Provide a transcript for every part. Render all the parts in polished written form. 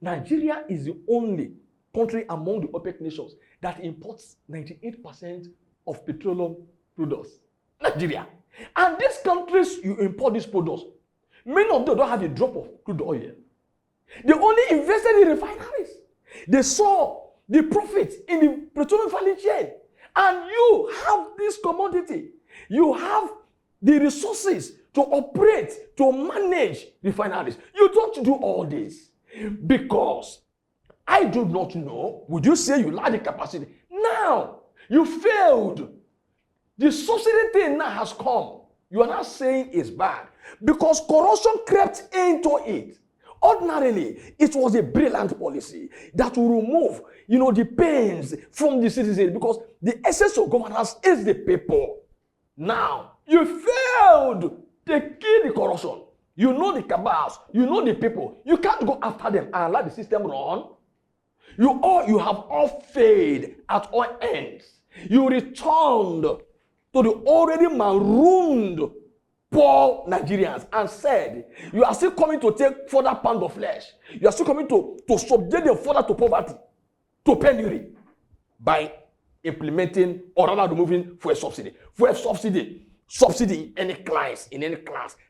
Nigeria is the only country among the OPEC nations that imports 98% of petroleum products. Nigeria. And these countries you import these products, many of them don't have a drop of crude oil. They only invested in refineries. They saw the profits in the petroleum value chain. And you have this commodity. You have the resources to operate, to manage refineries. You don't do all this because I do not know. Would you say you lack the capacity? Now, you failed. The subsidy thing now has come. You are not saying it's bad because corruption crept into it. Ordinarily, it was a brilliant policy that will remove, the pains from the citizens because the essence of governance is the people. Now, you failed. They kill the corruption. You know the cabals. You know the people. You can't go after them and let the system run. You have all failed at all ends. You returned to the already marooned poor Nigerians and said, you are still coming to take further pound of flesh. You are still coming to subject them further to poverty, to penury, by implementing or rather removing fuel subsidy. Fuel subsidy in any class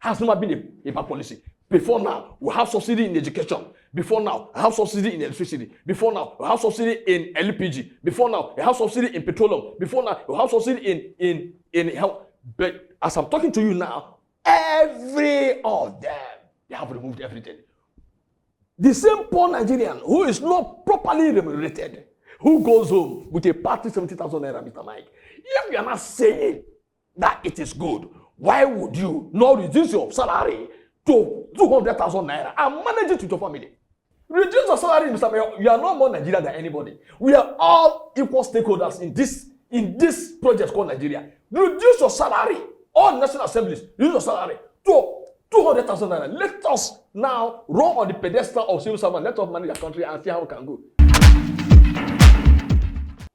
has never been a bad policy. Before now, we have subsidy in education. Before now, we have subsidy in electricity. Before now, we have subsidy in LPG. Before now, we have subsidy in petroleum. Before now, we have subsidy in health. But as I'm talking to you now, every of them, they have removed everything. The same poor Nigerian who is not properly remunerated, who goes home with a party 70,000 naira, Mr. Mike. If you are not saying that it is good, why would you not reduce your salary to 200,000 naira and manage it with your family? Reduce your salary, Mr. Mayor. You are not more Nigerian than anybody. We are all equal stakeholders in this project called Nigeria. Reduce your salary. All national assemblies, reduce your salary to 200,000 naira. Let us now run on the pedestal of civil servant. Let us manage the country and see how we can go.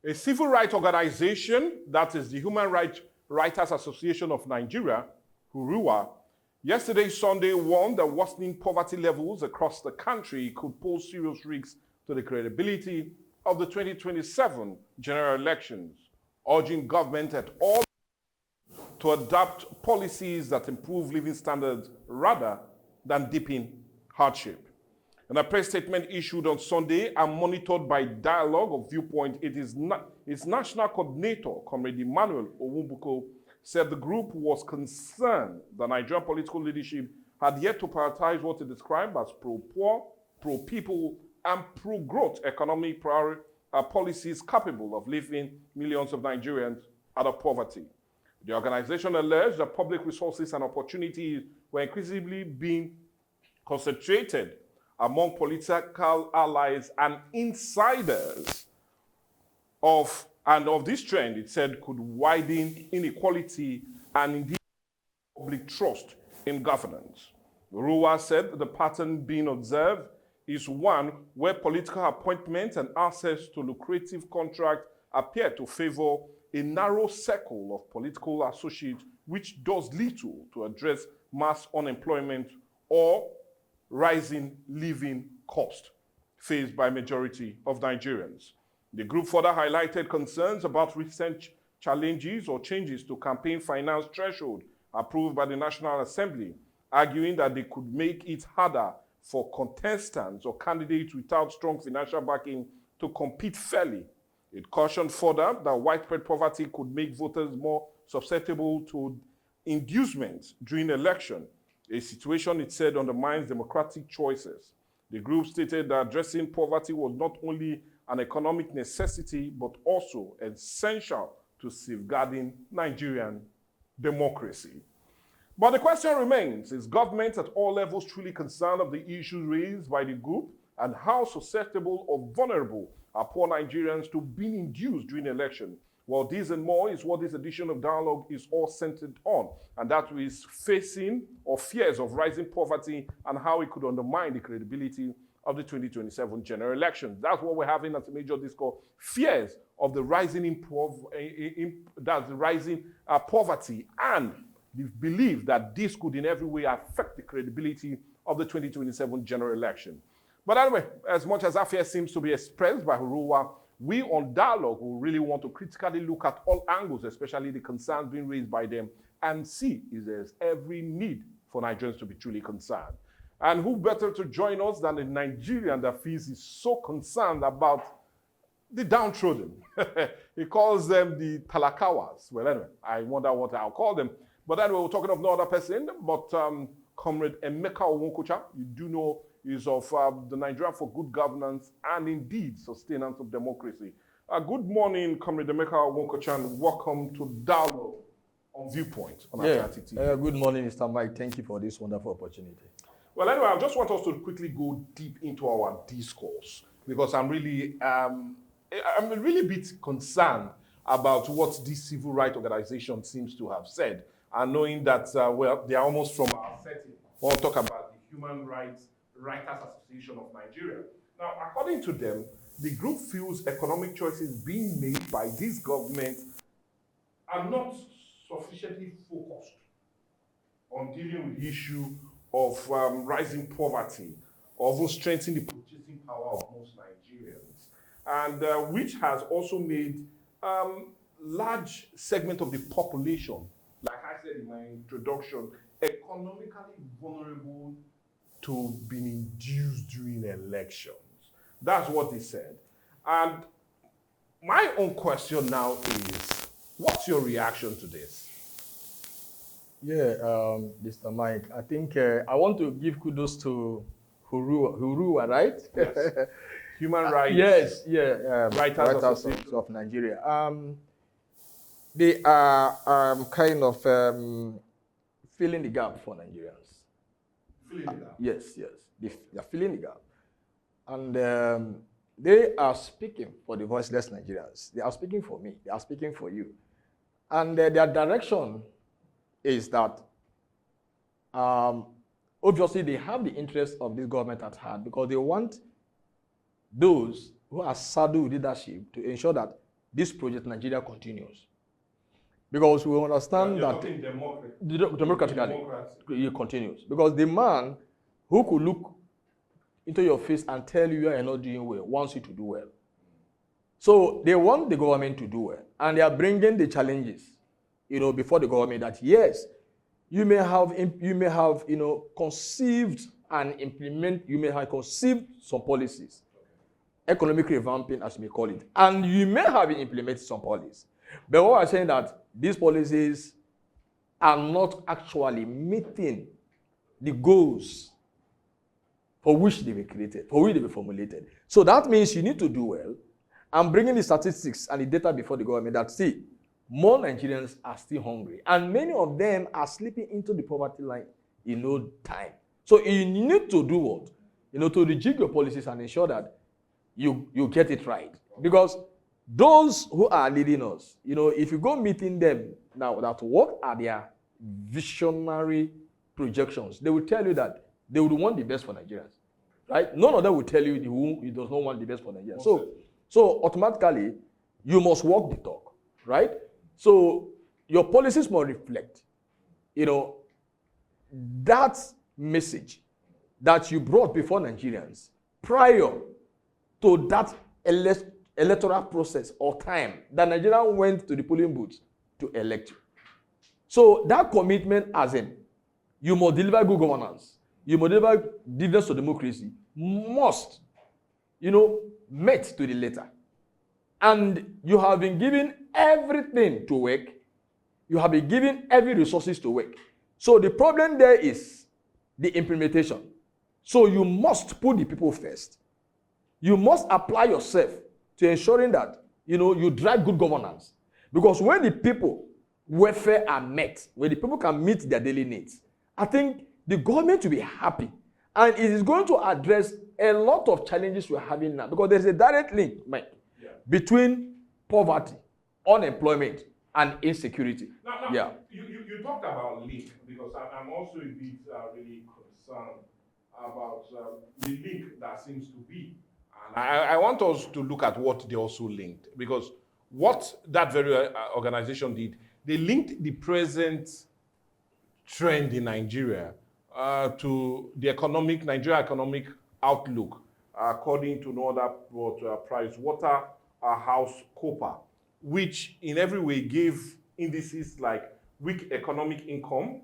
A civil rights organization, that is the Human Rights Writers Association of Nigeria, HURUA, yesterday, Sunday, warned that worsening poverty levels across the country could pose serious risks to the credibility of the 2027 general elections, urging government at all to adopt policies that improve living standards rather than deepen hardship. In a press statement issued on Sunday and monitored by Dialogue of Viewpoint, its national coordinator, Comrade Emmanuel Owumbuko, said the group was concerned the Nigerian political leadership had yet to prioritize what it described as pro-poor, pro-people, and pro-growth economic policies capable of lifting millions of Nigerians out of poverty. The organization alleged that public resources and opportunities were increasingly being concentrated among political allies and insiders of this trend, it said, could widen inequality and indeed public trust in governance. Rua said the pattern being observed is one where political appointments and access to lucrative contracts appear to favor a narrow circle of political associates, which does little to address mass unemployment or rising living cost faced by majority of Nigerians. The group further highlighted concerns about recent challenges or changes to campaign finance threshold approved by the National Assembly, arguing that they could make it harder for contestants or candidates without strong financial backing to compete fairly. It cautioned further that widespread poverty could make voters more susceptible to inducements during election, a situation it said undermines democratic choices. The group stated that addressing poverty was not only an economic necessity, but also essential to safeguarding Nigerian democracy. But the question remains, is government at all levels truly concerned of the issues raised by the group, and how susceptible or vulnerable are poor Nigerians to being induced during the election? Well, this and more is what this edition of Dialogue is all centered on, and that is facing or fears of rising poverty and how it could undermine the credibility of the 2027 general election. That's what we're having as a major discourse. Fears of the rising poverty, and the belief that this could in every way affect the credibility of the 2027 general election. But anyway, as much as that fear seems to be expressed by Huruwa, we on Dialogue will really want to critically look at all angles, especially the concerns being raised by them, and see if there's every need for Nigerians to be truly concerned. And who better to join us than a Nigerian that feels he's so concerned about the downtrodden. He calls them the Talakawas. Well, anyway, I wonder what I'll call them. But anyway, we're talking of no other person, but Comrade Emeka Nwokocha, you do know, is of the Nigeria for Good Governance and indeed sustenance of democracy. Good morning, Comrade Emeka Nwokocha, and welcome to Dialogue on Viewpoint on Atlantic TV. Good morning, Mr. Mike. Thank you for this wonderful opportunity. Well, anyway, I just want us to quickly go deep into our discourse because I'm really a bit concerned about what this civil rights organization seems to have said, and knowing that, well, they are almost from our setting. I want to talk about the Human Rights Writers Association of Nigeria. Now, according to them, the group feels economic choices being made by this government are not sufficiently focused on dealing with the issue of rising poverty, or strengthening the purchasing power of most Nigerians, and which has also made large segment of the population, like I said in my introduction, economically vulnerable to being induced during elections. That's what they said. And my own question now is, what's your reaction to this? Yeah, Mr. Mike, I think I want to give kudos to Huruwa, right? Yes. Human Rights. Yes, Writers Association of Nigeria. They are kind of filling the gap for Nigerians. Filling the gap? Yes. They are filling the gap. And they are speaking for the voiceless Nigerians. They are speaking for me. They are speaking for you. And their direction is that obviously they have the interest of this government at heart because they want those who are saddled with leadership to ensure that this project Nigeria continues. Because we understand that democratically it continues. Because the man who could look into your face and tell you are not doing well wants you to do well. So they want the government to do well, and they are bringing the challenges, before the government that yes, you may have conceived and implement, you may have conceived some policies, economic revamping as we call it, and you may have implemented some policies. But what I'm saying that these policies are not actually meeting the goals for which they were created, for which they were formulated. So that means you need to do well and bringing the statistics and the data before the government that see more Nigerians are still hungry, and many of them are slipping into the poverty line in no time. So you need to do what? To rejig your policies and ensure that you get it right. Because those who are leading us, if you go meeting them now, that what are their visionary projections, they will tell you that they would want the best for Nigerians, right? None of them will tell you who does not want the best for Nigerians. So automatically, you must walk the talk, right? So your policies must reflect, that message that you brought before Nigerians prior to that electoral process or time that Nigeria went to the polling booths to elect you. So that commitment as in, you must deliver good governance, you must deliver dividends to democracy, must, met to the letter. And you have been given everything to work. You have been given every resources to work. So the problem there is the implementation. So you must put the people first. You must apply yourself to ensuring that, you drive good governance. Because when the people welfare are met, when the people can meet their daily needs, I think the government will be happy. And it is going to address a lot of challenges we're having now. Because there's a direct link, Mike, between poverty, unemployment, and insecurity. Now, you talked about link, because I'm also a bit really concerned about the link that seems to be. And I want us to look at what they also linked, because what that very organization did, they linked the present trend in Nigeria to the Nigeria economic outlook according to no other but Price Waterhouse Cooper, which in every way gave indices like weak economic income,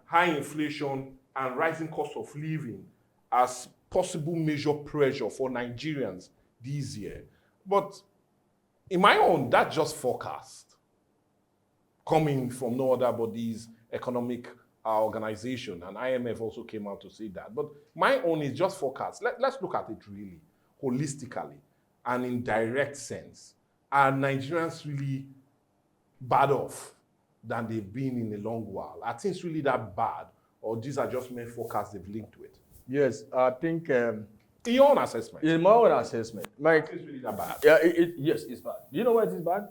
high inflation, and rising cost of living as possible major pressure for Nigerians this year. But in my own, that's just forecast coming from no other but these economic organization, and IMF also came out to say that. But my own is just forecast. Let's look at it really holistically and in direct sense. Are Nigerians really bad off than they've been in a long while? Are things really that bad, or these are just mere forecasts they've linked to it? Yes, I think... in your own assessment. In my own assessment. Mike, it's really that bad. Yeah, yes, it's bad. Do you know why it is bad?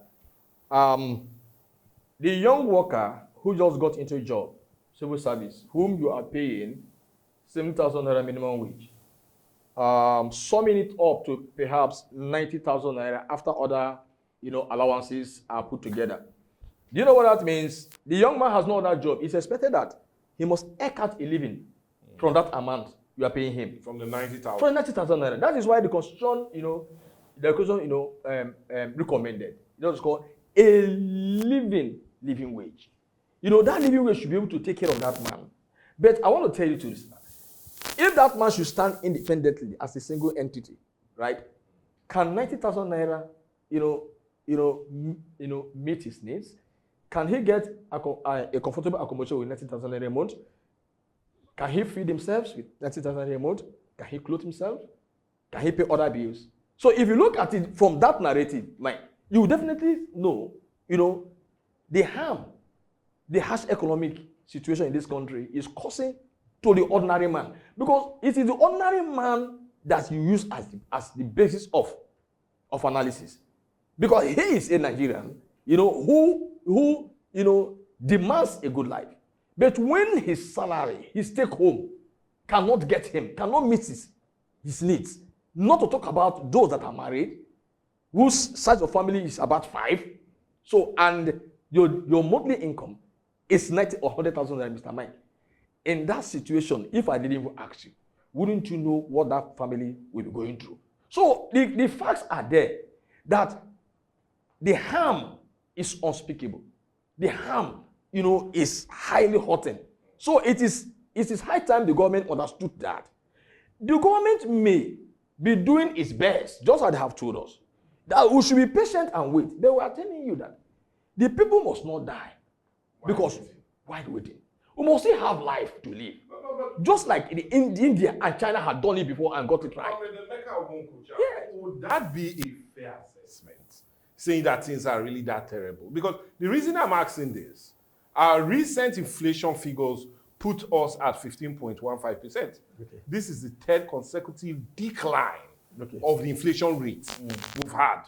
The young worker who just got into a job, civil service, whom you are paying 7,000 naira minimum wage, summing it up to perhaps 90,000 naira after other, allowances are put together. Do you know what that means? The young man has no other job. It's expected that he must eke out a living from that amount you are paying him. From the 90,000. From 90,000 naira. That is why the Constitution, recommended. It's called a living wage. That living wage should be able to take care of that man. But I want to tell you to this. If that man should stand independently as a single entity, right? Can 90,000 naira, meet his needs? Can he get a comfortable accommodation with 90,000 naira a month? Can he feed himself with 90,000 naira a month? Can he clothe himself? Can he pay other bills? So if you look at it from that narrative, you will definitely know, the harm, the harsh economic situation in this country is causing to the ordinary man. Because it is the ordinary man that you use as the basis of analysis. Because he is a Nigerian, who demands a good life. But when his salary, his take home, cannot get him, cannot meet his needs, not to talk about those that are married, whose size of family is about 5, so, and your monthly income is 90 or 100,000 naira, Mr. Mike. In that situation, if I didn't even ask you, wouldn't you know what that family will be going through? So the facts are there that the harm is unspeakable. The harm, is highly hurting. So it is high time the government understood that. The government may be doing its best, just as they have told us, that we should be patient and wait. They were telling you that the people must not die. Because why waiting? We must still have life to live. Just like India and China had done it before and got it right. Comrade Emeka Nwokocha, would that be a fair assessment? Saying that things are really that terrible? Because the reason I'm asking this, our recent inflation figures put us at 15.15%. Okay. This is the third consecutive decline of the inflation rate we've had.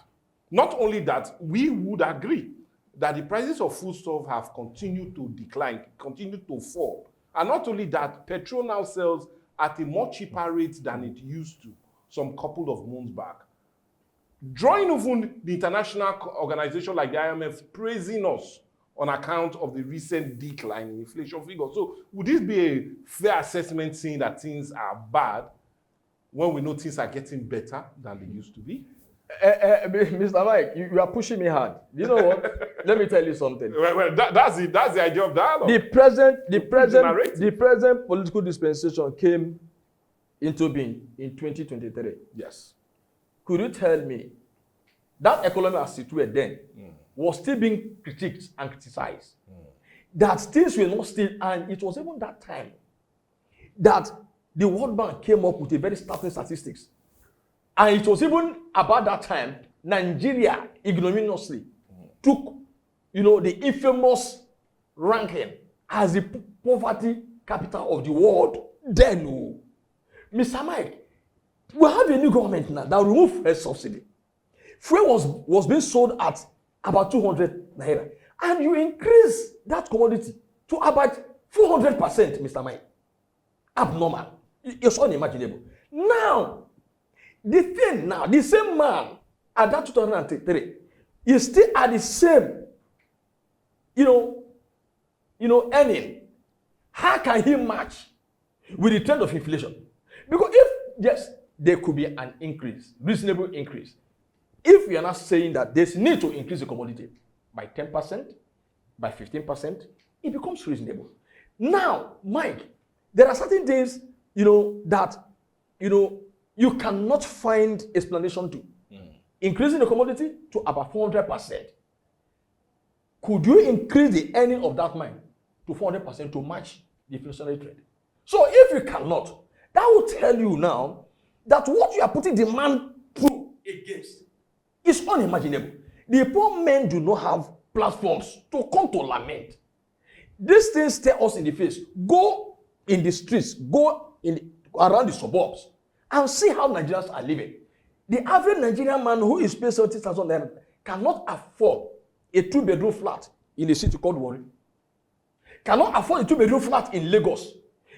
Not only that, we would agree that the prices of foodstuff have continued to decline, continued to fall. And not only that, petrol now sells at a more cheaper rate than it used to some couple of months back. Drawing even the international organization like the IMF praising us on account of the recent decline in inflation figures. So would this be a fair assessment saying that things are bad when we know things are getting better than they used to be? Mr. Mike, you are pushing me hard. You know what? Let me tell you something. Well, that's the idea of dialogue. The present political dispensation came into being in 2023. Yes. Could you tell me that economy as situated then was still being critiqued and criticized? That things were not still, and it was even that time that the World Bank came up with a very startling statistics. And it was even about that time, Nigeria ignominiously took, the infamous ranking as the poverty capital of the world. Then, Mr. Mike, we have a new government now that will remove fuel subsidy. Fuel was being sold at about 200 naira. And you increase that commodity to about 400%, Mr. Mike. Abnormal. It's unimaginable. Now, the same man at that 2003 is still at the same, earning. How can he match with the trend of inflation? Because there could be an increase, reasonable increase. If you are not saying that there's need to increase the commodity by 10%, by 15%, it becomes reasonable. Now, Mike, there are certain things, that, you cannot find explanation to. Increasing the commodity to about 400%. Could you increase the earning of that mine to 400% to match the inflationary trend? So if you cannot, that will tell you now that what you are putting demand through against is unimaginable. The poor men do not have platforms to come to lament. These things stare us in the face. Go in the streets, go around the suburbs, and see how Nigerians are living. The average Nigerian man who is paying 70,000 naira cannot afford a 2-bedroom flat in a city called Warri. Cannot afford a 2-bedroom flat in Lagos.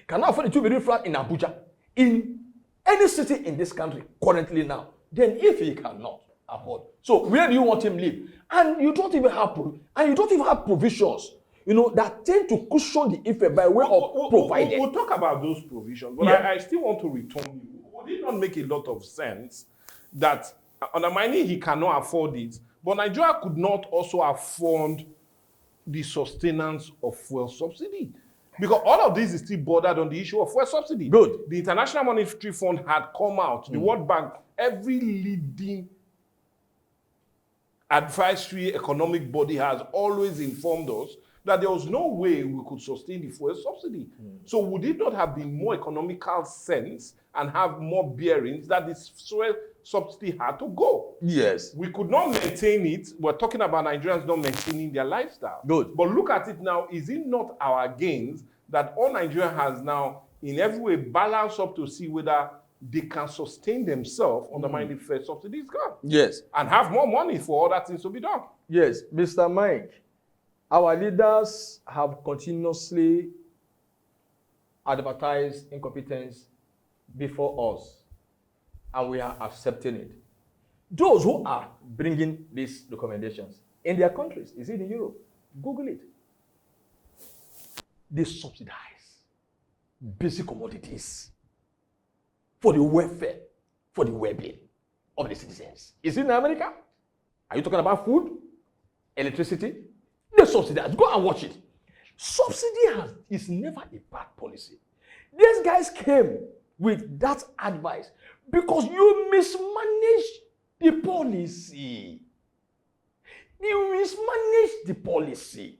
Cannot afford a 2-bedroom flat in Abuja. In any city in this country currently now. Then if he cannot afford, so where do you want him to live? And you don't even have provisions, that tend to cushion the effect by way of providing. We'll talk about those provisions, but I still want to return you. Would it not make a lot of sense that undermining he cannot afford it, but Nigeria could not also afford the sustenance of fuel subsidy? Because all of this is still bordered on the issue of fuel subsidy. Good. The International Monetary Fund had come out, the World Bank, every leading advisory economic body has always informed us that there was no way we could sustain the fuel subsidy. So would it not have been more economical sense and have more bearings that this fuel subsidy had to go? Yes. We could not maintain it. We're talking about Nigerians not maintaining their lifestyle. Good. But look at it now. Is it not our gains that all Nigeria has now in every way balanced up to see whether they can sustain themselves undermining the fuel subsidy is gone? Yes. And have more money for other things to be done? Yes. Mr. Mike, our leaders have continuously advertised incompetence before us, and we are accepting it. Those who are bringing these recommendations in their countries, is it in Europe? Google it. They subsidize basic commodities for the welfare, for the well-being of the citizens. Is it in America? Are you talking about food, electricity? They subsidize. Go and watch it. Subsidy is never a bad policy. These guys came with that advice because you mismanaged the policy. You mismanaged the policy.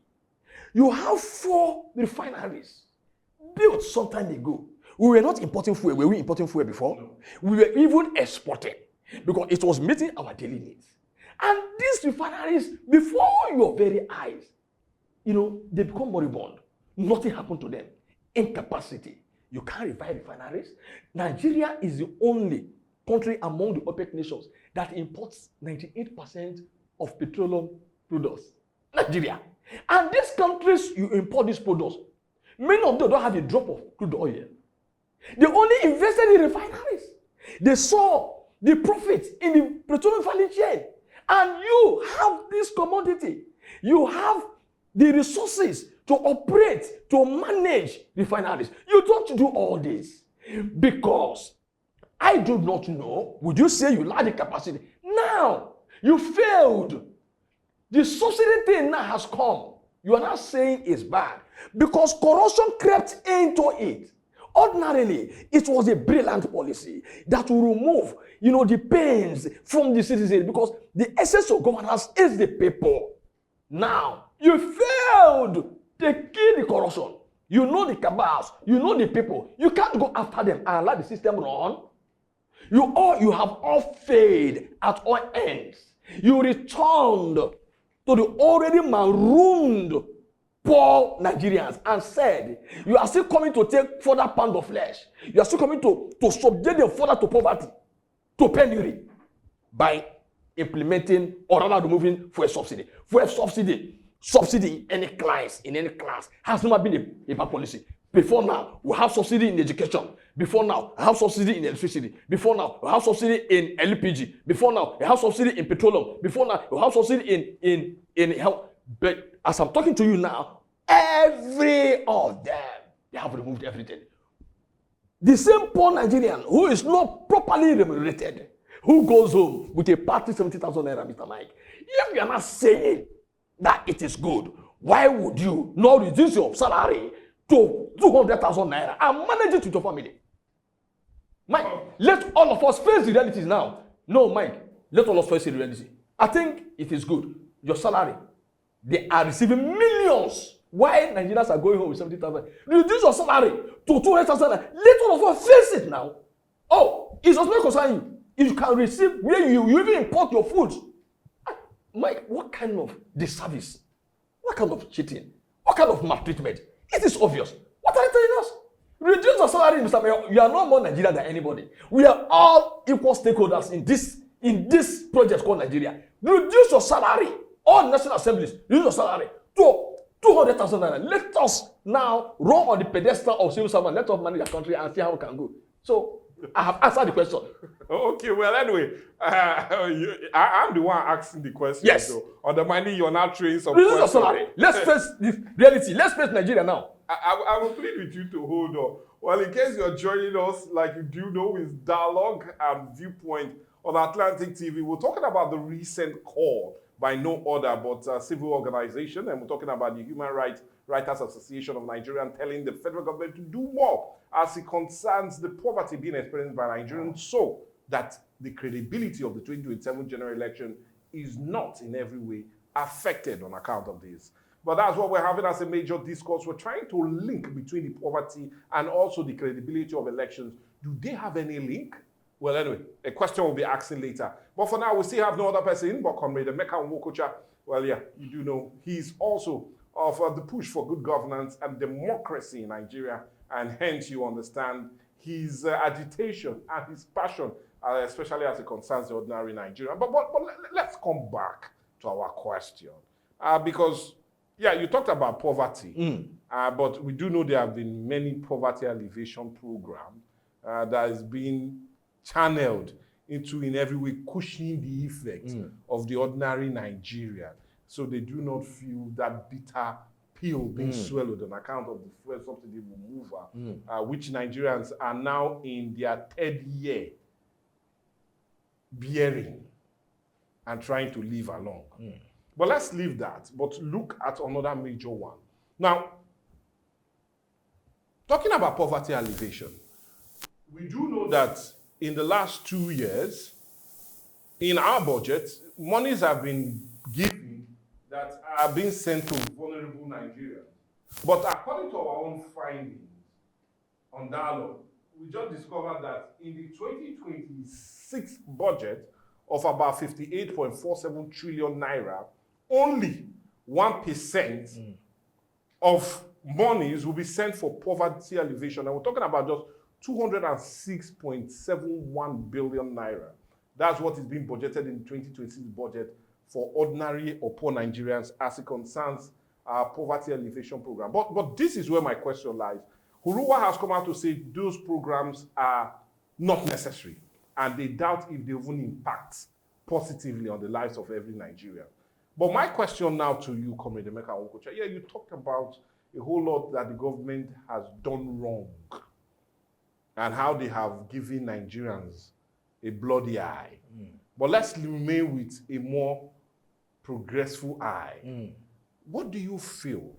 You have 4 refineries built some time ago. We were not importing fuel. Were we importing fuel before? No. We were even exporting because it was meeting our daily needs. And these refineries, before your very eyes, they become moribund. Nothing happened to them. Incapacity. You can't revive refineries. Nigeria is the only country among the OPEC nations that imports 98% of petroleum products. Nigeria. And these countries, you import these products, many of them don't have a drop of crude oil. They only invested in refineries. They saw the profits in the petroleum value chain. And you have this commodity. You have the resources to operate, to manage refineries. You don't do all this because I do not know. Would you say you lack the capacity? Now, you failed. The subsidy thing now has come. You are not saying it's bad because corruption crept into it. Ordinarily, it was a brilliant policy that will remove, the pains from the citizens because the essence of governance is the people. Now, you failed to kill the corruption. You know the cabals, you know the people. You can't go after them and let the system run. You have all failed at all ends. You returned to the already marooned poor Nigerians and said, you are still coming to take further pound of flesh. You are still coming to subject them further to poverty, to penury, by implementing or rather removing fuel subsidy. Fuel subsidy in any class has never been a bad policy. Before now, we have subsidy in education. Before now, we have subsidy in electricity. Before now, we have subsidy in LPG. Before now, we have subsidy in petroleum. Before now, we have subsidy in health. But as I'm talking to you now, every of them, they have removed everything. The same poor Nigerian who is not properly remunerated, who goes home with a party 70,000 naira, Mr. Mike. If you are not saying that it is good, why would you not reduce your salary to 200,000 naira and manage it with your family? Mike, let all of us face the realities now. No, Mike, let all of us face the reality. I think it is good. Your salary, they are receiving millions. Why Nigerians are going home with 70,000? Reduce your salary to 200,000. Let all of us face it now. Oh, it does not concern you. You can receive where you even import your food. Mike, what kind of disservice? What kind of cheating? What kind of maltreatment? It is obvious. What are you telling us? Reduce your salary, Mr. Mayor. You are not more Nigerian than anybody. We are all equal stakeholders in this project called Nigeria. Reduce your salary. All national assemblies, reduce your salary to 200,000 naira. Let us now run on the pedestal of civil servant. Let us manage the country and see how we can go. So I have answered the question. Okay, well, anyway, I'm the one asking the question. Yes. So, undermining you're now training some Reduce your questions. salary. Let's face the reality. Let's face Nigeria now. I will plead with you to hold on. Well, in case you're joining us, like you do know, is Dialogue and Viewpoint on Atlantic TV. We're talking about the recent call by no other but a civil organization, and we're talking about the Human Rights Writers Association of Nigeria telling the federal government to do more as it concerns the poverty being experienced by Nigerians, so that the credibility of the 2027 general election is not in every way affected on account of this. But that's what we're having as a major discourse. We're trying to link between the poverty and also the credibility of elections. Do they have any link? Well, anyway, a question we'll be asking later. But for now, we still have no other person in but Comrade Emeka Nwokocha. Well, yeah, you do know he's also of the push for good governance and democracy in Nigeria. And hence, you understand his agitation and his passion, especially as it concerns the ordinary Nigerian. But let's come back to our question. Because, yeah, you talked about poverty. But we do know there have been many poverty alleviation programs that has been channeled into, in every way, cushioning the effect of the ordinary Nigerian, so they do not feel that bitter pill being swallowed on account of the fuel subsidy removal, which Nigerians are now in their third year bearing and trying to live along. But let's leave that, but look at another major one. Now, talking about poverty alleviation, we do know that in the last 2 years, in our budget, monies have been given that are being sent to vulnerable Nigerians. But according to our own findings on Dialogue, we just discovered that in the 2026 budget of about 58.47 trillion naira, only 1% of monies will be sent for poverty alleviation. And we're talking about just 206.71 billion naira. That's what is being budgeted in the 2026 budget for ordinary or poor Nigerians as it concerns our poverty alleviation program. But this is where my question lies. Huruwa has come out to say those programs are not necessary, and they doubt if they even impact positively on the lives of every Nigerian. But my question now to you, Comrade Emeka Nwokocha, yeah, you talked about a whole lot that the government has done wrong and how they have given Nigerians a bloody eye. But let's remain with a more progressive eye. What do you feel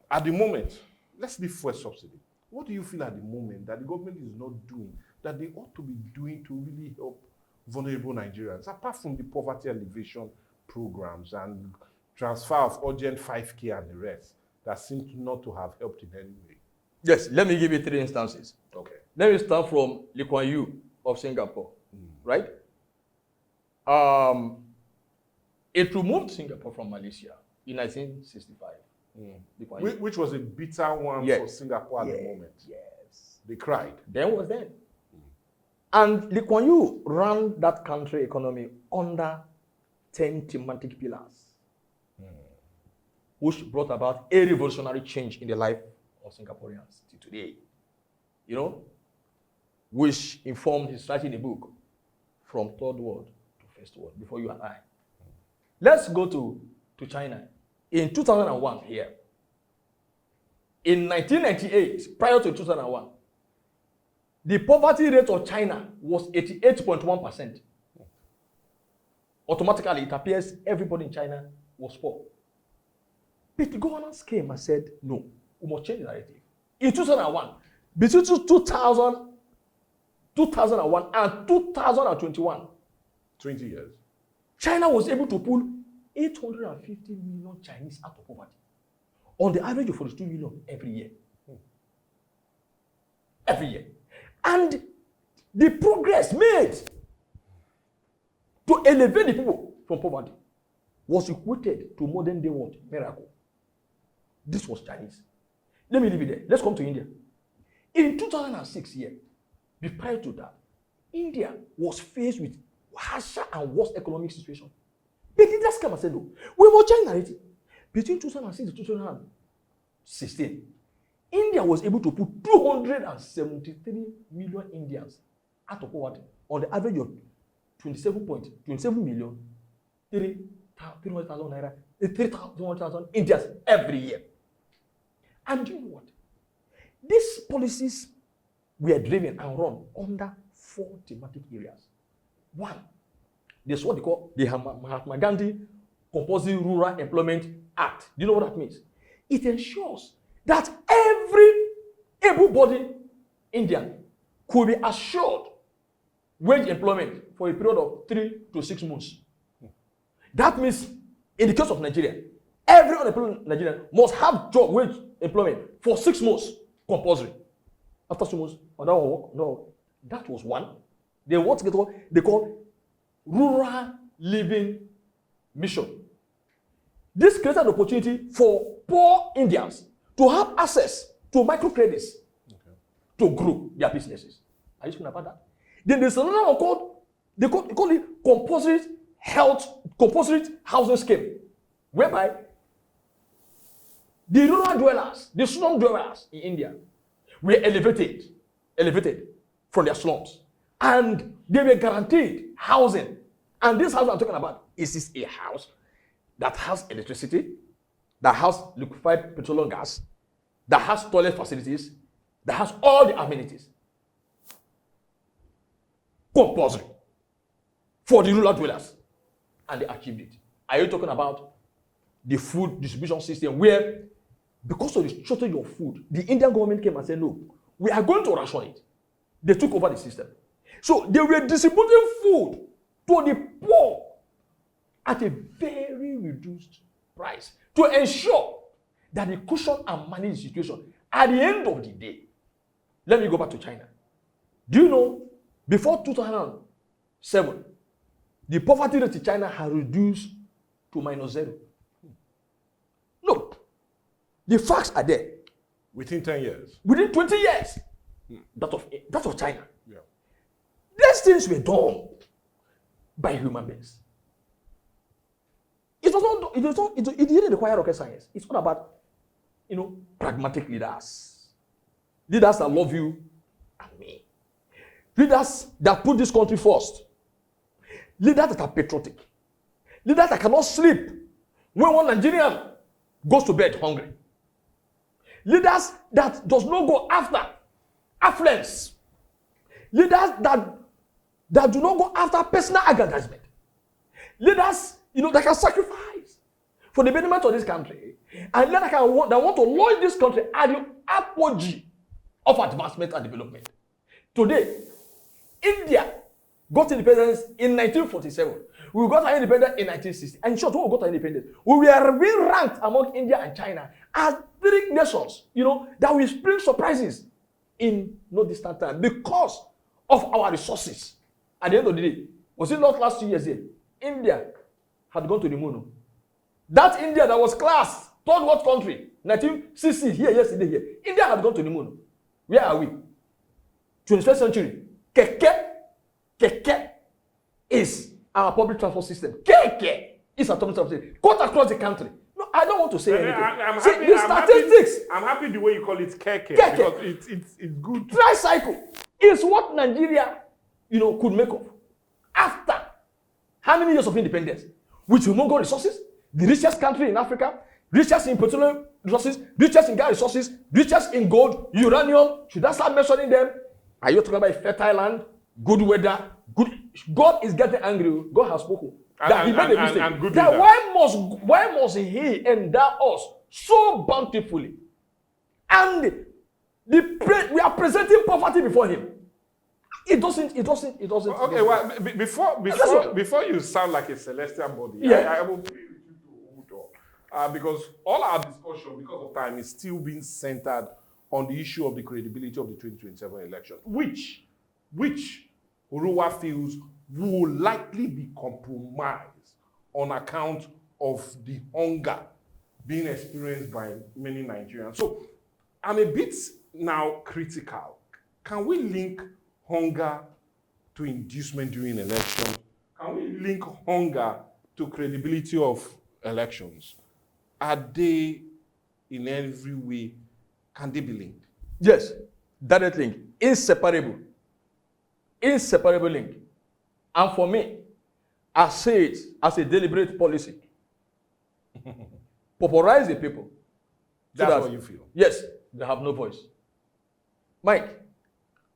at the moment? Let's leave fuel subsidy. What do you feel at the moment that the government is not doing, that they ought to be doing to really help vulnerable Nigerians, apart from the poverty alleviation programs and transfer of urgent 5K and the rest that seem not to have helped in any way? Yes, let me give you 3 instances. Okay. Let me start from Lee Kuan Yew of Singapore, right? It removed Singapore from Malaysia in 1965. Which was a bitter one for Singapore at the moment. Yes. They cried. Then was then. And Lee Kuan Yew ran that country economy under 10 thematic pillars, which brought about a revolutionary change in the life of Singaporeans till today. You know, which informed his writing a book, From Third World to First World, before you and I. Let's go to China. In 2001 here, in 1998, prior to 2001, the poverty rate of China was 88.1%. Automatically, it appears everybody in China was poor. But the governance came and said, no, we must change the narrative. In 2001, between 2001 and 2021, 20 years. China was able to pull 850 million Chinese out of poverty. On the average of 42 million every year. Every year. And the progress made to elevate the people from poverty was equated to modern day what? Miracle. This was Chinese. Let me leave it there. Let's come to India. In 2006 year, prior to that, India was faced with harsher and worse economic situation. But they just come and said, no, we will change narrative. Between 2006 to 2016, India was able to put 273 million Indians out of poverty on the average of 27 million, 300,000 naira, 300,000 Indians every year. And you know what? These policies were driven and run under 4 thematic areas. One, there's what they call the Mahatma Gandhi Compulsory Rural Employment Act. Do you know what that means? It ensures that every able-bodied Indian could be assured wage employment for a period of 3 to 6 months. That means, in the case of Nigeria, every unemployed Nigerian must have job wage employment for 6 months compulsory. After 6 months, no, that was one. Then what they call rural living mission. This created an opportunity for poor Indians to have access to microcredits to grow their businesses. Are you speaking about that? Then there's another one called, they call it compulsory housing scheme, whereby the rural dwellers, the slum dwellers in India were elevated from their slums. And they were guaranteed housing. And this house I'm talking about is a house that has electricity, that has liquefied petroleum gas, that has toilet facilities, that has all the amenities. Compulsory for the rural dwellers. And they achieved it. Are you talking about the food distribution system where, because of the shortage of food, the Indian government came and said, no, we are going to ration it. They took over the system. So they were distributing food to the poor at a very reduced price to ensure that they cushion and manage the situation. At the end of the day, let me go back to China. Do you know, before 2007, the poverty rate in China had reduced to -0. Look, the facts are there. Within 10 years. Within 20 years. That of China. Yeah. These things were done by human beings. It didn't require rocket science. It's all about, pragmatic leaders. Leaders that love you and me. Leaders that put this country first. Leaders that are patriotic. Leaders that cannot sleep when one Nigerian goes to bed hungry. Leaders that does not go after affluence. Leaders that do not go after personal aggrandizement. Leaders, that can sacrifice for the betterment of this country. And leaders that want to launch this country at the apogee of advancement and development. Today, India got independence in 1947. We got our independence in 1960. And in short, when we got our independence, we were being ranked among India and China as 3 nations, that will bring surprises in no distant time because of our resources. At the end of the day, was it not last 2 years here? India had gone to the moon. That India that was class, third world country, 1960, yesterday here. India had gone to the moon. Where are we? 21st century. Keke is our public transport system. Keke is our public transport system. Cut across the country. No, I don't want to say anything. I'm happy the way you call it keke. Because it's good. Tricycle is what Nigeria, could make of. After how many years of independence? With humongous resources, the richest country in Africa, richest in petroleum resources, richest in gas resources, richest in gold, uranium. Should I start mentioning them? Are you talking about fertile land, good weather, good? God is getting angry. God has spoken. That he made a mistake. And good that leader. why must he endow us so bountifully? And we are presenting poverty before him. It doesn't. Okay, well, before you sound like a celestial body, yeah. I will plead with you to hold on. Because all our discussion, because of time, is still being centered on the issue of the credibility of the 2027 election, which Uruwa feels will likely be compromised on account of the hunger being experienced by many Nigerians. So I'm a bit now critical. Can we link hunger to inducement during elections? Can we link hunger to credibility of elections? Are they in every way, can they be linked? Yes, direct link, inseparable link. And for me, I say it as a deliberate policy. Popularize the people. That's what you feel? Yes, they have no voice. Mike.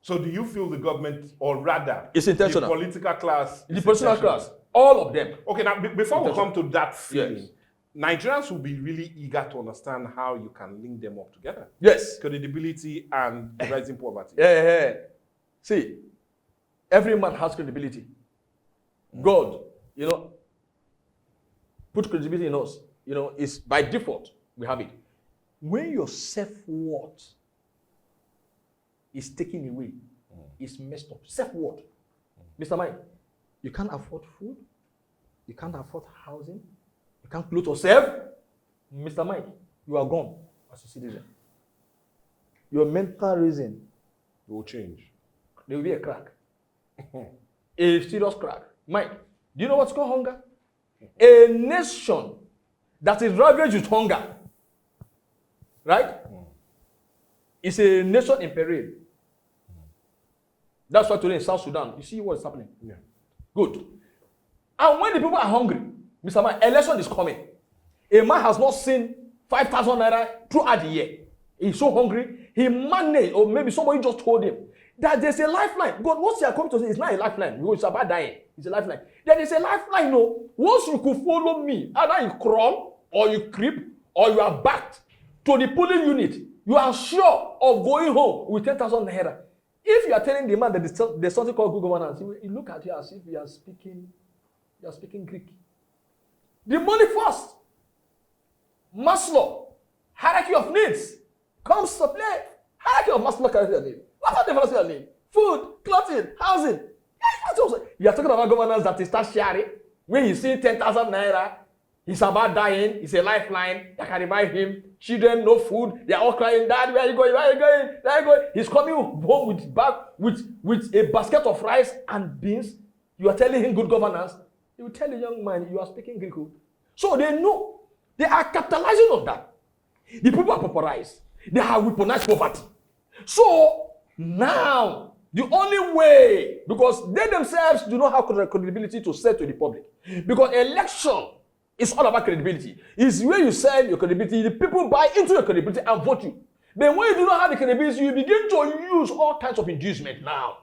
So do you feel the government, or rather, it's intentional. The political class? The political class, all of them. Okay, now before we come to that feeling, yes. Nigerians will be really eager to understand how you can link them up together. Yes. Credibility and the rising poverty. Yeah. See, every man has credibility. God, put credibility in us. It's by default, we have it. When your self-worth is taken away, it's messed up. Self-worth. Mr. Mike, you can't afford food. You can't afford housing. You can't clothe yourself. Mr. Mike, you are gone as a citizen. Your mental reason will change. There will be a crack. A serious crack. Mike, do you know what's called hunger? A nation that is ravaged with hunger, right? It's a nation in peril. That's why today in South Sudan, you see what is happening? Yeah. Good. And when the people are hungry, Mr. Man, election is coming. A man has not seen 5,000 naira throughout the year. He's so hungry, he managed, or maybe somebody just told him that there's a lifeline. God, what you are coming to say is not a lifeline. It's about dying. It's a lifeline. There is a lifeline, no. Once you could follow me, either you crawl, or you creep, or you are backed to the polling unit, you are sure of going home with 10,000 naira. If you are telling the man that there's something called good governance, he look at you as if you are speaking Greek. The money first. Maslow, hierarchy of needs, comes to play. Hierarchy of Maslow, hierarchy of needs. What are the hierarchy of needs? Food, clothing, housing. You are talking about governance that is tertiary, when you see 10,000 naira, he's about dying, it's a lifeline that can revive him. Children, no food, they are all crying, Dad, where are you going? Where are you going? Where are you going? He's coming home with a basket of rice and beans. You are telling him good governance. He will tell the young man, you are speaking Greek. So they know. They are capitalizing on that. The people are popularized. They have weaponized poverty. So now, the only way, because they themselves do not have credibility to say to the public. Because election is all about credibility. It's where you sell your credibility. The people buy into your credibility and vote you. Then when you do not have the credibility, you begin to use all kinds of inducement now.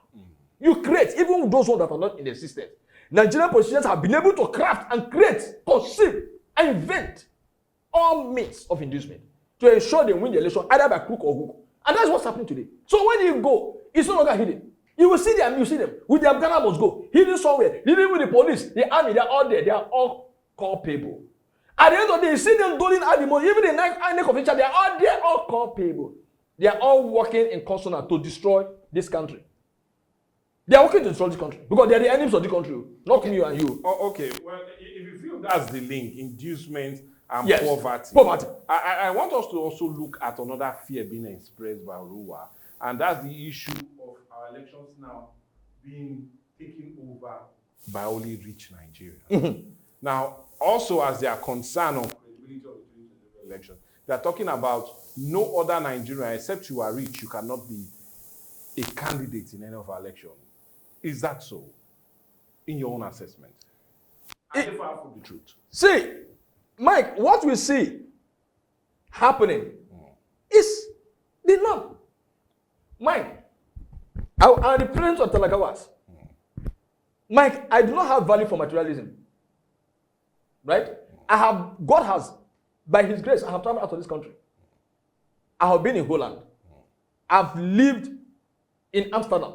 You create, even those ones that are not in the system. Nigerian politicians have been able to craft and create, conceive, and invent all means of inducement to ensure they win the election either by crook or hook. And that's what's happening today. So when you go, it's no longer hidden. You will see them with their Ghana must go, hidden somewhere, hidden with the police, the army, they're all there, they are all culpable. At the end of the day, you see them doling out the money, even the neck of each other, they are all there, all culpable. They are all working in consonant to destroy this country. They are working to destroy this country because they are the enemies of the country, not me and you. Oh, okay, well, if you feel that's the link, inducement and yes. poverty. I want us to also look at another fear being expressed by Uruwa, and that's the issue of our elections now being taken over by only rich Nigerians. Now, also as they are concerned on credibility of the election, they are talking about no other Nigerian, except you are rich, you cannot be a candidate in any of our elections. Is that so, in your own assessment? I never have the truth. See, Mike, what we see happening is the norm. Mike, I'm the president of Talagawas. Mike, I do not have value for materialism. Right? God has, by his grace, I have traveled out of this country. I have been in Holland. I've lived in Amsterdam.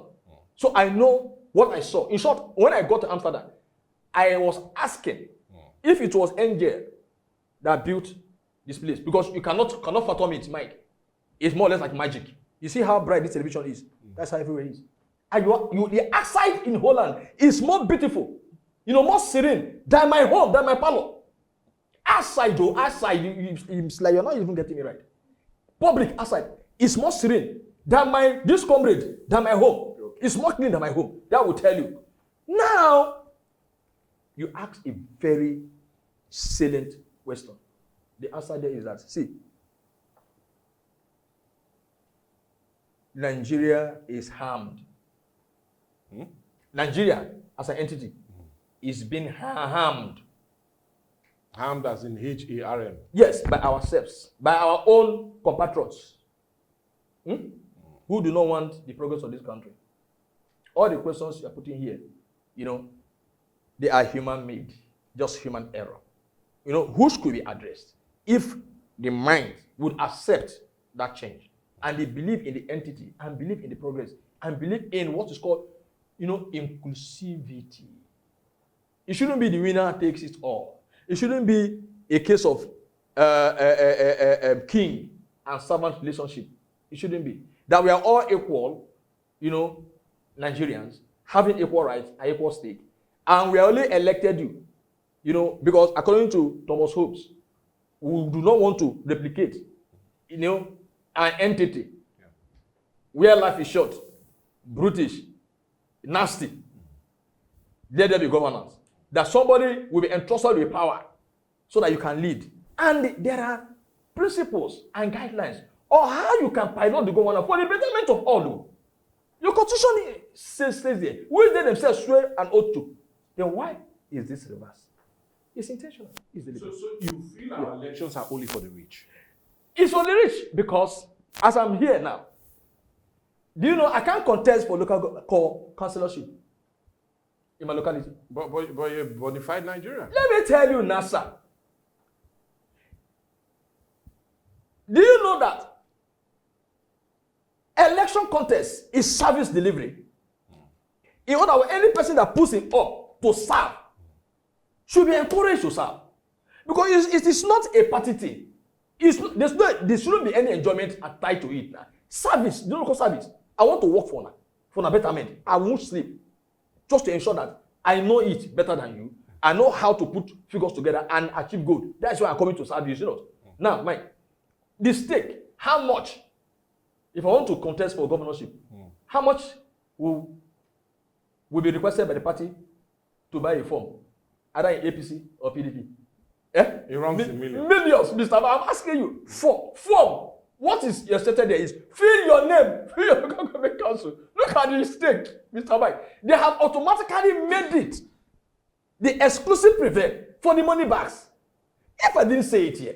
So I know what I saw. In short, when I got to Amsterdam, I was asking if it was Angel that built this place. Because you cannot fathom it, Mike. It's more or less like magic. You see how bright this television is? That's how everywhere is. And the outside in Holland is more beautiful, more serene than my home, than my parlor. Outside, it's like you're not even getting me right. Public outside is more serene than this comrade, than my home. Okay. It's more clean than my home. That will tell you. Now, you ask a very salient question. The answer there is that, see, Nigeria is harmed. Nigeria, as an entity, is being harmed. Harmed as in H-A-R-M. Yes, by ourselves, by our own compatriots, who do not want the progress of this country. All the questions you are putting here, they are human-made, just human error. Which could be addressed if the mind would accept that change, and they believe in the entity, and believe in the progress, and believe in what is called, inclusivity. It shouldn't be the winner takes it all. It shouldn't be a case of king and servant relationship. It shouldn't be. That we are all equal, Nigerians, having equal rights and equal stake. And we only elected you, because according to Thomas Hobbes, we do not want to replicate, an entity where life is short, brutish, nasty. Let there be governance. That somebody will be entrusted with power so that you can lead. And there are principles and guidelines on how you can pilot the government for the betterment of all. Your constitution says there, which they themselves swear an oath to. Then why is this reverse? It's intentional. It's deliberate. So you feel our elections are only for the rich? It's for the rich because, as I'm here now, do you know I can't contest for local councillorship in my locality. But you're a bona fide Nigerian. Let me tell you, NASA. Do you know that election contest is service delivery? In other words, any person that puts him up to serve should be encouraged to serve. Because it is not a party thing. There shouldn't be any enjoyment tied to it now. Service, the local service. I want to work for a betterment. I won't sleep. Just to ensure that I know it better than you. I know how to put figures together and achieve goal. That's why I'm coming to serve you. Now, Mike, the stake, how much, if I want to contest for governorship, how much will be requested by the party to buy a form, either in APC or PDP? Around millions. Millions, Mr. I'm asking you. Form. What is your stated there is fill your name, fill your government council. Look at the stake, Mr. Mike. They have automatically made it the exclusive prevail for the money bags. If I didn't say it here,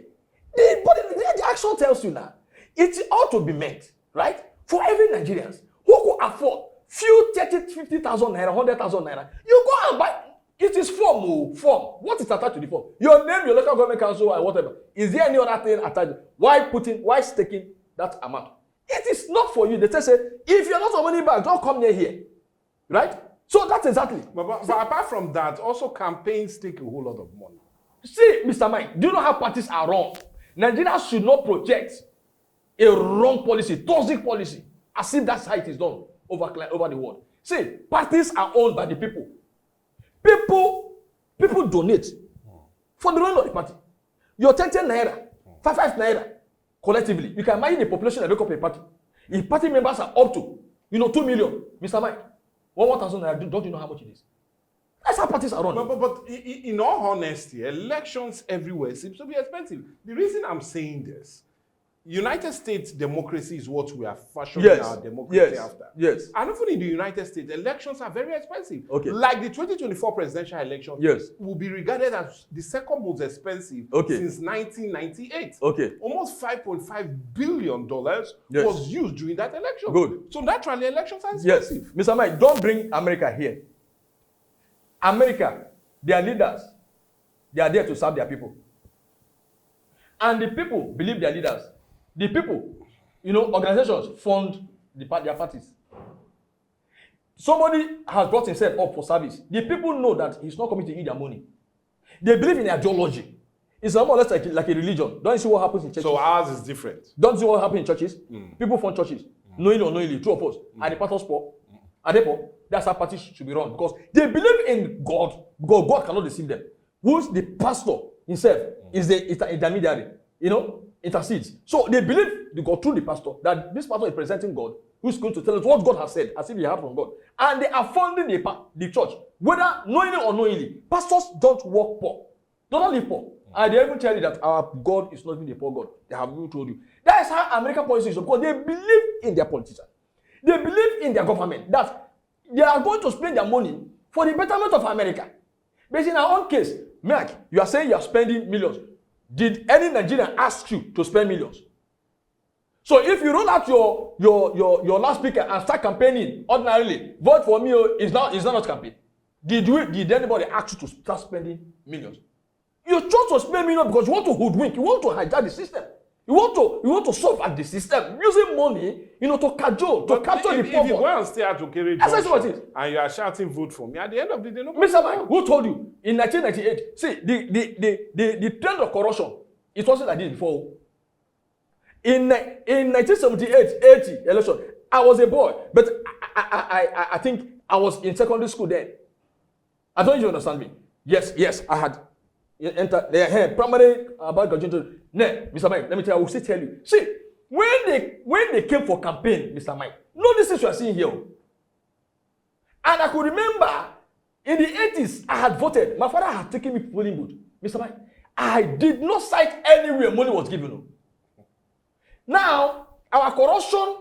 the action tells you now. It ought to be meant, right? For every Nigerians who could afford few 30, 50,000 naira, 100,000 naira, you go and buy. It is form. What is attached to the form? Your name, your local government council, and whatever. Is there any other thing attached? Why staking that amount? It is not for you. They say, if you're not a money bag, don't come near here. Right? So that's exactly. But apart from that, also campaigns take a whole lot of money. See, Mr. Mike, do you know how parties are wrong? Nigeria should not project a wrong policy, toxic policy, as if that's how it is done over the world. See, parties are owned by the people. People donate for the run of the party. Your 10 naira, 5 naira, collectively. You can imagine the population that make up a party. If party members are up to, 2 million, Mr. Mike, 1,000 naira, don't you know how much it is? That's how parties are run. But in all honesty, elections everywhere seems to be expensive. The reason I'm saying this United States democracy is what we are fashioning our democracy after. Yes. And even in the United States, elections are very expensive. Okay. Like the 2024 presidential election will be regarded as the second most expensive since 1998. Okay. Almost $5.5 billion was used during that election. Good. So naturally, elections are expensive. Yes. Mr. Mike, don't bring America here. America, their leaders, they are there to serve their people. And the people believe their leaders. The people, organizations fund their parties. Somebody has brought himself up for service. The people know that he's not coming to eat their money. They believe in ideology. It's more or less like a religion. Don't you see what happens in churches? So ours is different. Don't you see what happens in churches? People fund churches. Knowingly or unknowingly, true or false. Are the pastors poor? Are they poor? That's how parties should be run. Because they believe in God. God cannot deceive them. Who's the pastor himself is the intermediary. Intercedes. So they believe God through the pastor that this pastor is presenting God, who's going to tell us what God has said, as if he heard from God. And they are funding the church, whether knowingly or unknowingly. Pastors don't work poor. They don't live poor. And they even tell you that our God is not even a poor God. They have even told you. That is how American politics is, because they believe in their politicians. They believe in their government, that they are going to spend their money for the betterment of America. But in our own case, Mark, you are saying you are spending millions. Did any Nigerian ask you to spend millions? So if you roll out your loudspeaker and start campaigning ordinarily, vote for me, is not campaign. Did anybody ask you to start spending millions? You chose to spend millions because you want to hoodwink, you want to hijack the system. You want to solve at the system using money, to cajole, to capture the poor. If you go and stay at Okere Junction and you are shouting vote for me, at the end of the day, Mr. Mike, who told you in 1998? See, the trend of corruption, it wasn't like this before. In 1978, 80 election, I was a boy, but I think I was in secondary school then. I don't know if you understand me. Yes, I had entered the primary about graduation. No, Mr. Mike, let me tell you, I will still tell you. See, when they came for campaign, Mr. Mike, no, this is what you are seeing here. And I could remember in the 80s, I had voted. My father had taken me to polling booth. Mr. Mike, I did not cite anywhere money was given. Now, our corruption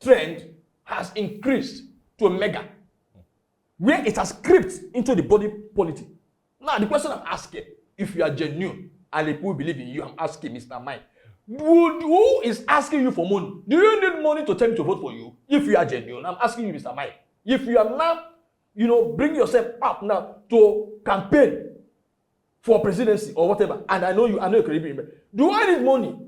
trend has increased to a mega, where it has crept into the body politic. Now, the question I'm asking, if you are genuine, and the people believe in you, I'm asking Mr. Mike, who is asking you for money? Do you need money to tell me to vote for you? If you are genuine, I'm asking you, Mr. Mike. If you are now, bring yourself up now to campaign for presidency or whatever, and I know you can be. Do I need money?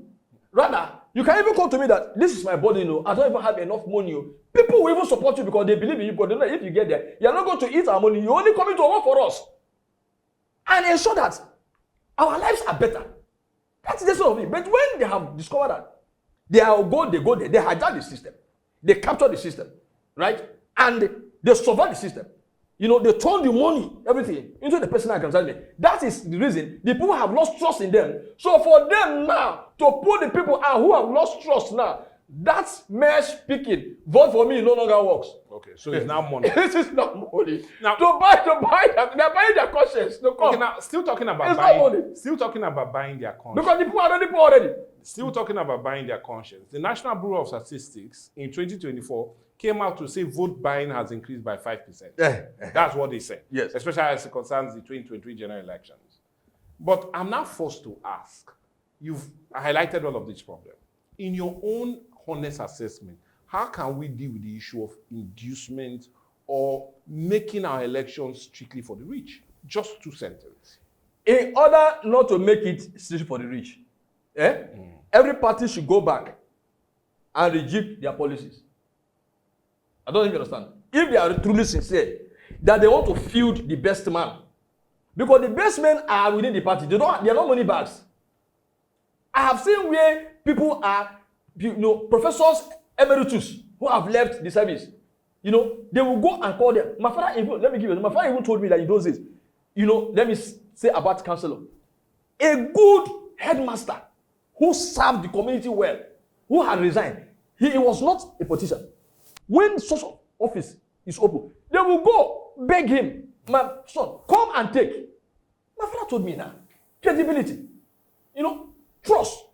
Rather, you can even come to me that this is my body, I don't even have enough money. People will even support you because they believe in you, because they know if you get there, you're not going to eat our money, you're only coming to work for us. And ensure that our lives are better. That's the sort of it. But when they have discovered that, they go there, they hijack the system, they capture the system, right? And they survive the system. They turn the money, everything, into the personal account. That is the reason the people have lost trust in them. So for them now to put the people out who have lost trust now, that's mere speaking. Vote for me no longer works. Okay, so it's now money. This is not money. Now to buy them, they're buying their conscience. Okay, now still talking about it's buying. not money. Still talking about buying their conscience. Because the people are already poor already. Still talking about buying their conscience. The National Bureau of Statistics in 2024 came out to say vote buying has increased by 5%. That's what they said. Yes. Especially as it concerns the 2023 general elections. But I'm now forced to ask, you've highlighted all of this problem. In your own honest assessment, how can we deal with the issue of inducement or making our elections strictly for the rich? Just 2 sentences. In order not to make it strictly for the rich, every party should go back and reject their policies. I don't even understand. If they are truly sincere, that they want to field the best man, because the best men are within the party. They are not money bags. I have seen where people are, professors emeritus who have left the service. They will go and call them. My father even told me that in those days, let me say about counselor, a good headmaster who served the community well, who had resigned, he was not a politician. When such office is open, they will go beg him, my son, come and take. My father told me now, credibility, trust.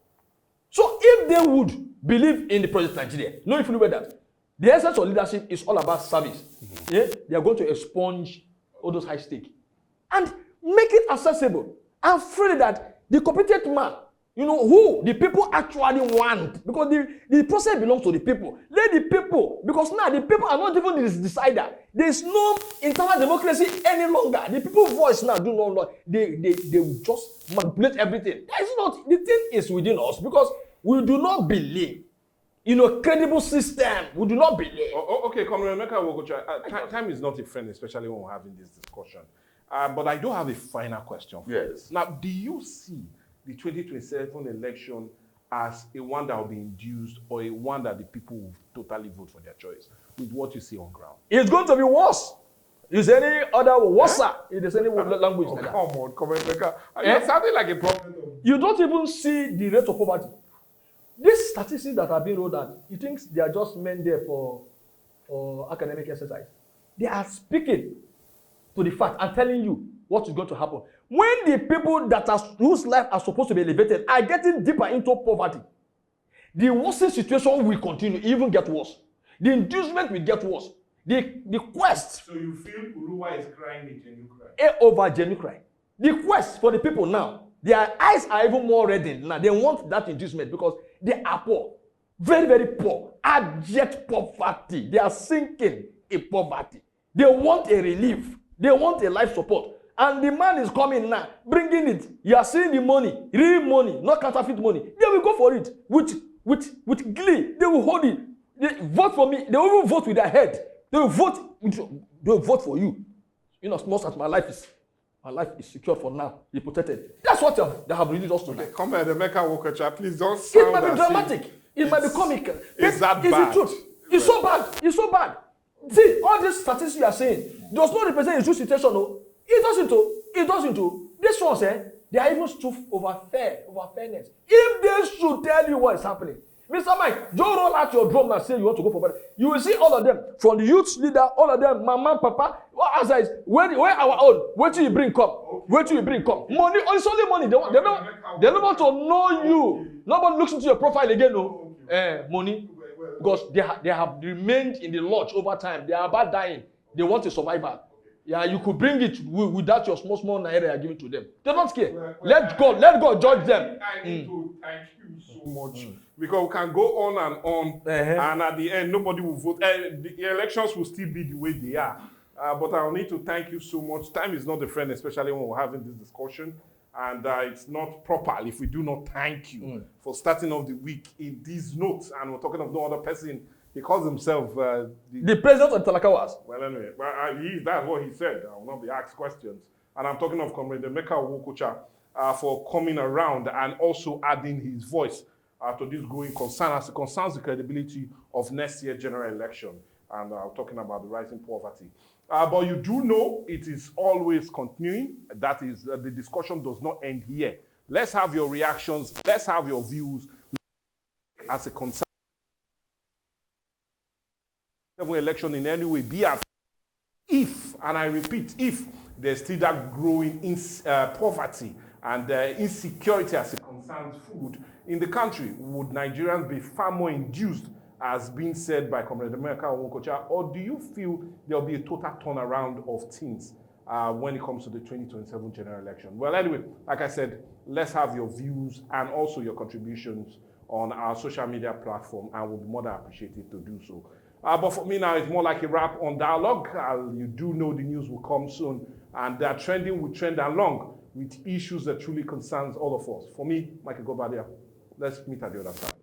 So if they would believe in the project Nigeria, knowing fully well that the essence of leadership is all about service, yeah, they are going to expunge all those high stakes and make it accessible and free that the competent man, who the people actually want, because the process belongs to the people. Let the people, because now the people are not even the decider. There is no internal democracy any longer. The people's voice now do not. They will just manipulate everything. That is not, the thing is within us, because we do not believe in a credible system. We do not believe. Okay, Comrade Emeka Nwokocha, time is not a friend, especially when we're having this discussion. But I do have a final question for you. Now, do you see the 2027 election as a one that will be induced, or a one that the people will totally vote for their choice, with what you see on ground? It's going to be worse. Is any other worse? If there's any language like that. Come on, Comrade Emeka. You're sounding like a problem. You don't even see the rate of poverty. These statistics that are being rolled out, you think they are just meant there for academic exercise? They are speaking to the fact and telling you what is going to happen. When the people whose life are supposed to be elevated are getting deeper into poverty, the worsening situation will continue, even get worse. The inducement will get worse. The quest. So you feel Uruwa is crying a genuine cry? Over genuine cry. The quest for the people now, their eyes are even more reddened now. They want that inducement because they are poor. Very, very poor. Abject poverty. They are sinking in poverty. They want a relief. They want a life support. And the man is coming now, bringing it. You are seeing the money, real money, not counterfeit money. They will go for it with glee. They will hold it. They vote for me. They will even vote with their head. They will vote for you. As much as my life is secure for now, be protected. That's what they have released us to. Okay, Comrade Emeka Nwokocha, please don't sound. It might be dramatic. It might be comical. Is that bad? It's the truth. It's so bad. It's so bad. See, all these statistics you are saying does not represent a true situation. No, it doesn't. It doesn't. This ones, they are even stood over fairness. If they should tell you what is happening, Mr. Mike, don't roll out your drum and say you want to go for better. You will see all of them, from the youth leader, all of them, mama, papa, what else is, where our own, where till you bring come, where till you bring come. Money, it's only money. They don't want to know you. Nobody looks into your profile again, no. Money. Because they have remained in the lodge over time. They are about dying. They want a survivor. Yeah, you could bring it without your small naira you are giving to them. They don't care. Let God judge them. I need to thank you so much. Because we can go on and on, and at the end, nobody will vote. The elections will still be the way they are. But I'll need to thank you so much. Time is not a friend, especially when we're having this discussion. And it's not proper if we do not thank you for starting off the week in these notes. And we're talking of no other person. He calls himself the president of Talakawas. Well, anyway, that's what he said. I will not be asked questions. And I'm talking of Comrade Emeka Nwokocha for coming around and also adding his voice to this growing concern as it concerns the credibility of next year's general election. And I'm talking about the rising poverty. But you do know it is always continuing. That is, the discussion does not end here. Let's have your reactions. Let's have your views as a concern. Election in any way be at if, and I repeat, if there's still that growing poverty and insecurity as it concerns food in the country, would Nigerians be far more induced, as being said by Comrade Emeka Nwokocha, or do you feel there'll be a total turnaround of things when it comes to the 2027 general election? Well, anyway, like I said, let's have your views and also your contributions on our social media platform, and we'll be more than appreciated to do so. But for me now, it's more like a wrap on dialogue. You do know the news will come soon, and that trending will trend along with issues that truly concerns all of us. For me, Michael Gobadia, let's meet at the other side.